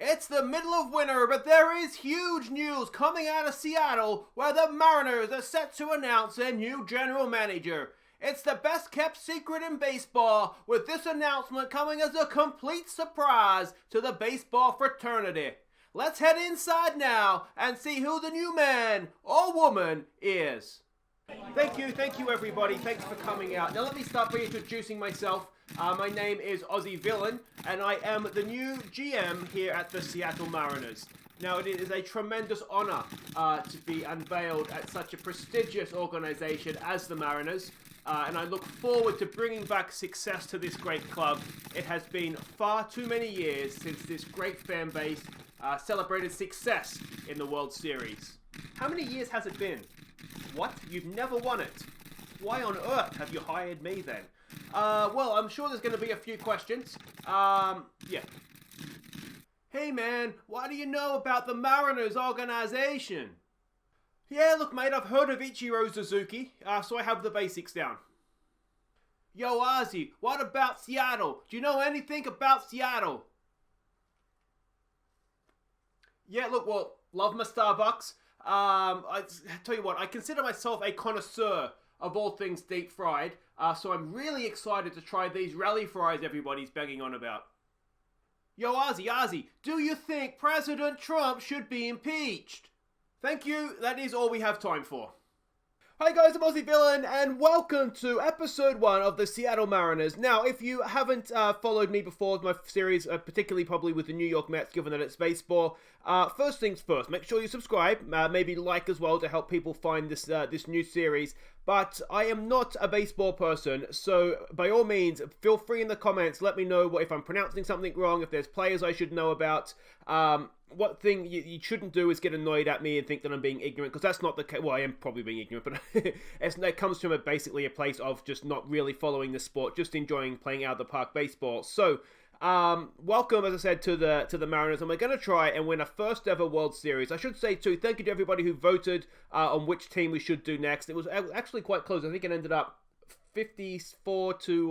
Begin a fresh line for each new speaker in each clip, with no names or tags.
It's the middle of winter, but there is huge news coming out of Seattle where the Mariners are set to announce their new general manager. It's the best kept secret in baseball, with this announcement coming as a complete surprise to the baseball fraternity. Let's head inside now and see who the new man or woman is. Thank you everybody. Thanks for coming out. Now let me start by introducing myself. My name is Aussie Villain, and I am the new GM here at the Seattle Mariners. Now, it is a tremendous honor to be unveiled at such a prestigious organization as the Mariners, and I look forward to bringing back success to this great club. It has been far too many years since this great fan base celebrated success in the World Series. How many years has it been? What? You've never won it? Why on earth have you hired me then? Well, I'm sure there's going to be a few questions. Yeah. Hey man, what do you know about the Mariners organization? Yeah, look mate, I've heard of Ichiro Suzuki, so I have the basics down. Yo Ozzy, what about Seattle? Do you know anything about Seattle? Yeah, look, well, love my Starbucks. I tell you what, I consider myself a connoisseur of all things deep fried, so I'm really excited to try these rally fries everybody's banging on about. Yo, Ozzy, do you think President Trump should be impeached? Thank you, that is all we have time for. Hi guys, I'm Aussie Villain, and welcome to episode 1 of the Seattle Mariners. Now, if you haven't followed me before, my series, particularly probably with the New York Mets, given that it's baseball, first things first, make sure you subscribe, maybe like as well to help people find this this new series. But I am not a baseball person, so by all means, feel free in the comments, let me know if I'm pronouncing something wrong, if there's players I should know about. What thing you shouldn't do is get annoyed at me and think that I'm being ignorant, because that's not the case. Well, I am probably being ignorant, but it comes from basically a place of just not really following the sport, just enjoying playing out of the park baseball. So, welcome, as I said, to the Mariners, and we're going to try and win a first ever World Series. I should say too, thank you to everybody who voted on which team we should do next. It was actually quite close. I think it ended up 54 to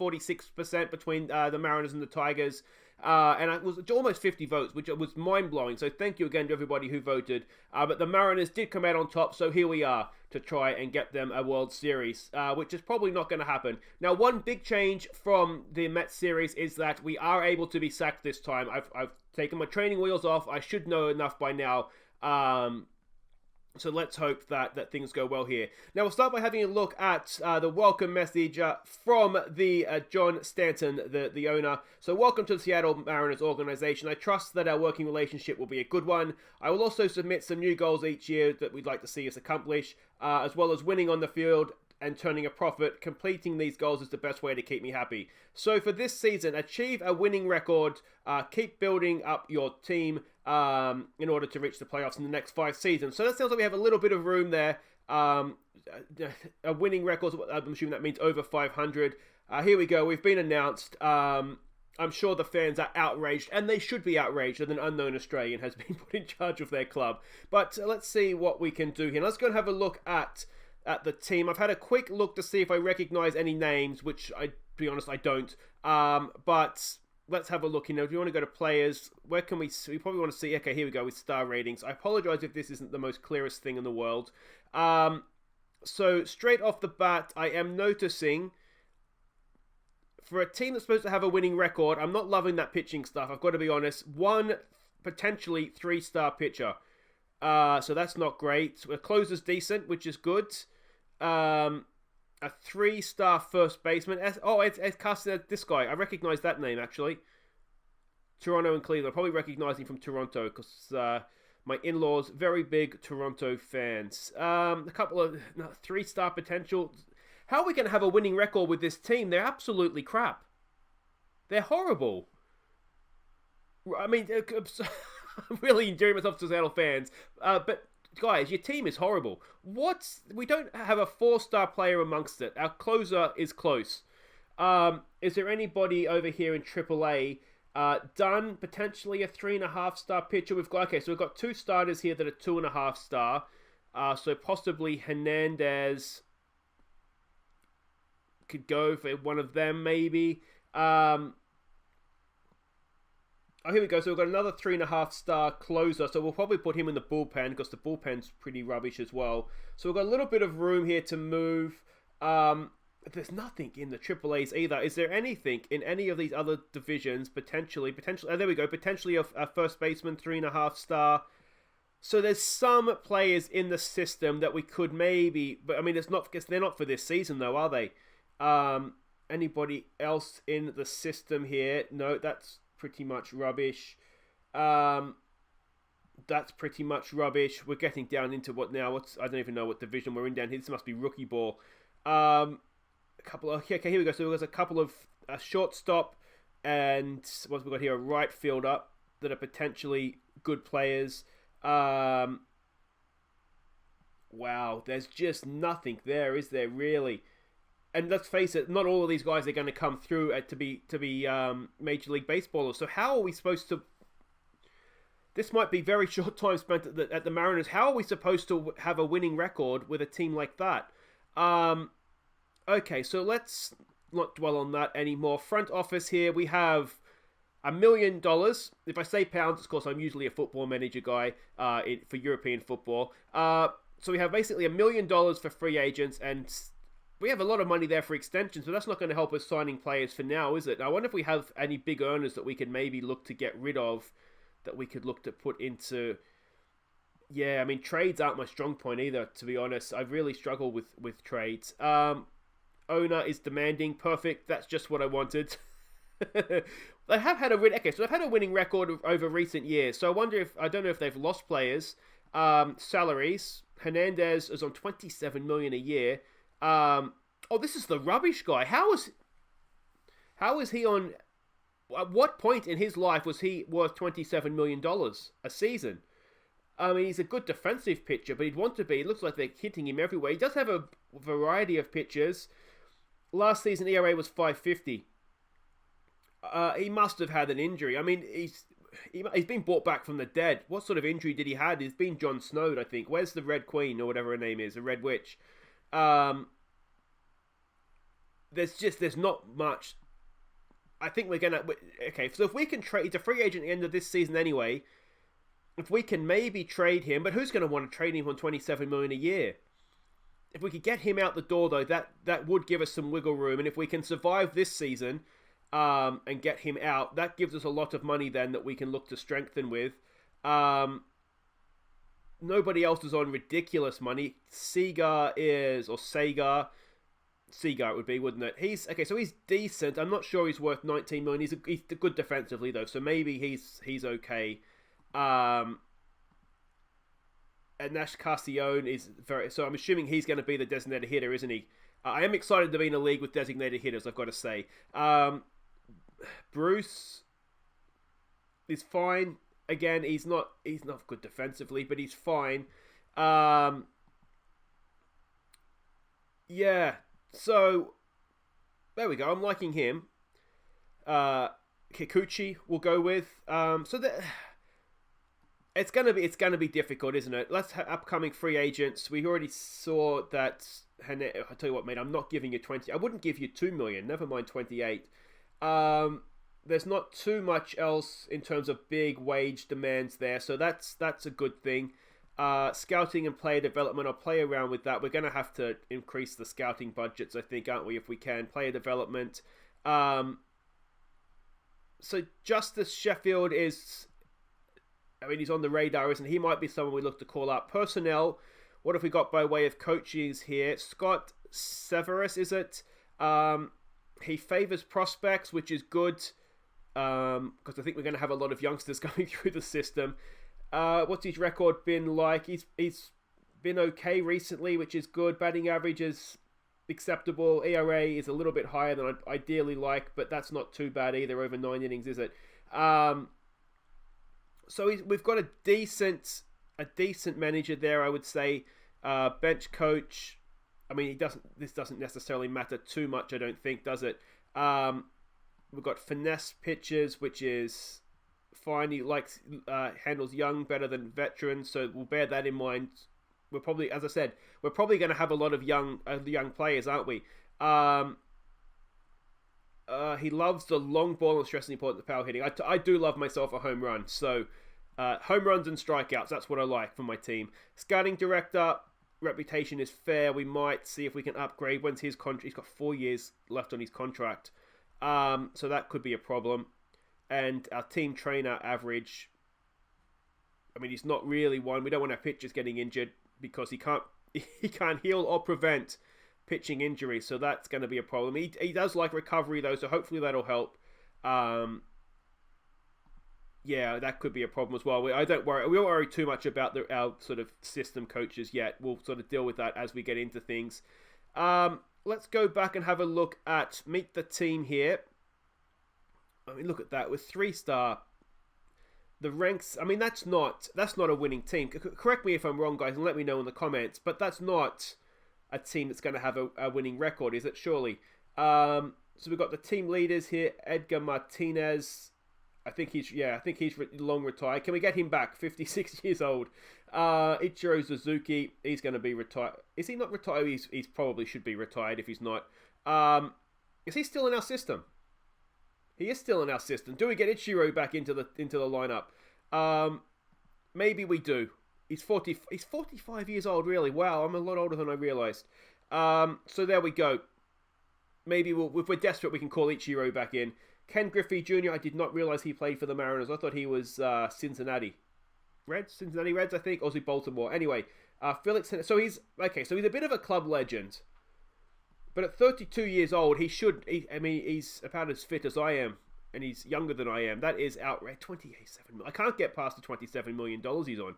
46% between the Mariners and the Tigers. And it was almost 50 votes, which was mind-blowing. So thank you again to everybody who voted. But the Mariners did come out on top, so here we are to try and get them a World Series, which is probably not going to happen. Now, one big change from the Mets series is that we are able to be sacked this time. I've taken my training wheels off. I should know enough by now. So let's hope that things go well here. Now we'll start by having a look at the welcome message from the John Stanton, the owner. So welcome to the Seattle Mariners organization. I trust that our working relationship will be a good one. I will also submit some new goals each year that we'd like to see us accomplish, as well as winning on the field and turning a profit. Completing these goals is the best way to keep me happy. So for this season, achieve a winning record, keep building up your team in order to reach the playoffs in the next 5 seasons. So that sounds like we have a little bit of room there. A winning record, I'm assuming that means over 500. Here we go, we've been announced. I'm sure the fans are outraged, and they should be outraged that an unknown Australian has been put in charge of their club. But let's see what we can do here. Let's go and have a look at the team. I've had a quick look to see if I recognize any names, which to be honest, I don't. But let's have a look. If you want to go to players, where can we probably want to see, okay, here we go with star ratings. I apologize if this isn't the most clearest thing in the world. So straight off the bat, I am noticing for a team that's supposed to have a winning record, I'm not loving that pitching stuff. I've got to be honest. One potentially 3-star pitcher. So that's not great. A closer's decent, which is good. A 3-star first baseman. It's casting this guy. I recognize that name, actually. Toronto and Cleveland. I probably recognize him from Toronto because my in-laws, very big Toronto fans. A couple of 3-star potential. How are we going to have a winning record with this team? They're absolutely crap. They're horrible. I mean, I'm really endearing myself to Seattle fans. But guys, your team is horrible. We don't have a 4-star player amongst it. Our closer is close. Is there anybody over here in AAA? Dunn, potentially a 3.5-star pitcher. We've got 2 starters here that are 2.5-star. So possibly Hernandez could go for one of them, maybe. I Oh, here we go. So we've got another 3.5-star closer. So we'll probably put him in the bullpen because the bullpen's pretty rubbish as well. So we've got a little bit of room here to move. There's nothing in the Triple A's either. Is there anything in any of these other divisions potentially? Oh, there we go. Potentially a first baseman, 3.5-star. So there's some players in the system that we could maybe, but I mean, it's not because they're not for this season though, are they? Anybody else in the system here? No, that's pretty much rubbish. That's pretty much rubbish. We're getting down into what now? I don't even know what division we're in down here. This must be rookie ball. Okay, here we go. So there's a couple of shortstop and what we got here, a right fielder that are potentially good players. Wow, there's just nothing there, is there really? And let's face it, not all of these guys are going to come through to be Major League Baseballers. So how are we supposed to? This might be very short time spent at the Mariners. How are we supposed to have a winning record with a team like that? Okay, so let's not dwell on that anymore. Front office here, we have $1 million. If I say pounds, of course, I'm usually a football manager guy for European football. So we have basically $1 million for free agents, and we have a lot of money there for extensions, but that's not going to help us signing players for now, is it? Now, I wonder if we have any big earners that we could maybe look to get rid of, that we could look to put into... Yeah, I mean, trades aren't my strong point either, to be honest. I really struggle with trades. Owner is demanding. Perfect. That's just what I wanted. They have had a win. Okay, so they've had a winning record over recent years. So I wonder if... I don't know if they've lost players. Salaries. Hernandez is on $27 million a year. This is the rubbish guy. How is he on... At what point in his life was he worth $27 million a season? I mean, he's a good defensive pitcher, but he'd want to be. It looks like they're hitting him everywhere. He does have a variety of pitches. Last season, ERA was .550. He must have had an injury. I mean, he's been brought back from the dead. What sort of injury did he have? He's been Jon Snowed, I think. Where's the Red Queen, or whatever her name is, the Red Witch? There's not much. I think we're gonna... Okay, so if we can trade... He's a free agent at the end of this season anyway. If we can maybe trade him, but who's going to want to trade him on $27 million a year? If we could get him out the door, though, that would give us some wiggle room. And if we can survive this season and get him out, that gives us a lot of money then that we can look to strengthen with. Nobody else is on ridiculous money. Seagar it would be, wouldn't it? He's decent. I'm not sure he's worth $19 million. He's good defensively though, so maybe he's okay. And Nash Castellón is so I'm assuming he's going to be the designated hitter, isn't he? I am excited to be in a league with designated hitters, I've got to say. Bruce is fine. Again, he's not good defensively, but he's fine. Yeah. So there we go. I'm liking him. Kikuchi we'll go with. It's gonna be difficult, isn't it? Let's upcoming free agents. We already saw that. I'll tell you what, mate. I'm not giving you 20. I wouldn't give you $2 million. Never mind 28. There's not too much else in terms of big wage demands there, so that's a good thing. Scouting and player development, I'll play around with that. We're going to have to increase the scouting budgets, I think, aren't we, if we can. Player development. So Justice Sheffield is... I mean, he's on the radar, isn't he? He might be someone we look to call up. Personnel, what have we got by way of coaches here? Scott Severus, is it? He favors prospects, which is good, because I think we're going to have a lot of youngsters going through the system. What's his record been like? He's been okay recently, which is good. Batting average is acceptable. ERA is a little bit higher than I'd ideally like, but that's not too bad either over 9 innings, is it? So we've got a decent manager there, I would say. Bench coach. I mean, this doesn't necessarily matter too much, I don't think, does it? We've got finesse pitches, which is fine. He handles young better than veterans, so we'll bear that in mind. We're probably, as I said, we're probably going to have a lot of young players, aren't we? He loves the long ball and stressing important the power hitting. I do love myself a home run. So home runs and strikeouts, that's what I like for my team. Scouting director, reputation is fair. We might see if we can upgrade. When's his contract? He's got 4 years left on his contract. So that could be a problem. And our team trainer average, I mean, he's not really one. We don't want our pitchers getting injured because he can't heal or prevent pitching injury, so that's going to be a problem. He does like recovery though, so hopefully that'll help. Yeah, that could be a problem as well. We don't worry too much about our sort of system coaches yet. We'll sort of deal with that as we get into things. Let's go back and have a look at meet the team here. I mean, look at that with 3-star. The ranks, I mean, that's not a winning team. Correct me if I'm wrong, guys, and let me know in the comments. But that's not a team that's going to have a winning record, is it? Surely. So we've got the team leaders here. Edgar Martinez. I think he's long retired. Can we get him back? 56 years old. Ichiro Suzuki. He's going to be retired. Is he not retired? He's probably should be retired if he's not. Is he still in our system? He is still in our system. Do we get Ichiro back into the lineup? Maybe we do. He's 45 years old, really. Wow, I'm a lot older than I realized. So there we go. Maybe if we're desperate, we can call Ichiro back in. Ken Griffey Jr., I did not realize he played for the Mariners. I thought he was Cincinnati Reds, I think. Or was he Baltimore? Anyway, Felix. So he's a bit of a club legend. But at 32 years old, he's about as fit as I am. And he's younger than I am. That is outrageous. 27 million. I can't get past the $27 million he's on.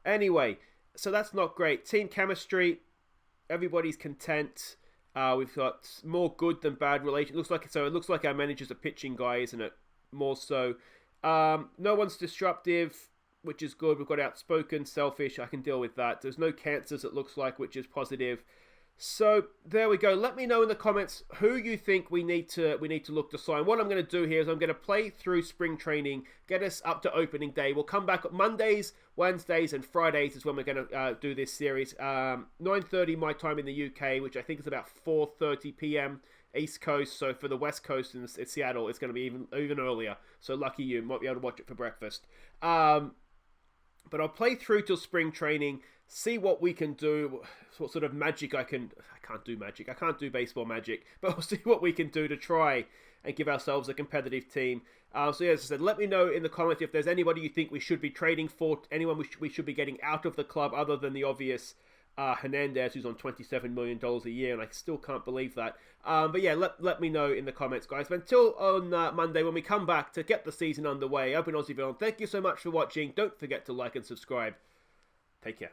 Anyway, so that's not great. Team chemistry, everybody's content. We've got more good than bad relation. It looks like our manager's a pitching guy, isn't it? More so. No one's disruptive, which is good. We've got outspoken, selfish. I can deal with that. There's no cancers, it looks like, which is positive. So there we go. Let me know in the comments who you think we need to look to sign. What I'm going to do here is I'm going to play through spring training, get us up to opening day. We'll come back Mondays, Wednesdays, and Fridays is when we're going to do this series. 9:30 my time in the UK, which I think is about 4:30 p.m. East Coast. So for the West Coast in Seattle, it's going to be even earlier. So lucky you, might be able to watch it for breakfast. But I'll play through till spring training. See what we can do, what sort of magic I can't do magic. I can't do baseball magic, but we'll see what we can do to try and give ourselves a competitive team. So yeah, as I said, let me know in the comments if there's anybody you think we should be trading for, anyone we should be getting out of the club other than the obvious Hernandez, who's on $27 million a year, and I still can't believe that. But yeah, let me know in the comments, guys. But until on Monday, when we come back to get the season underway, I've been Aussie Villain. Thank you so much for watching. Don't forget to like and subscribe. Take care.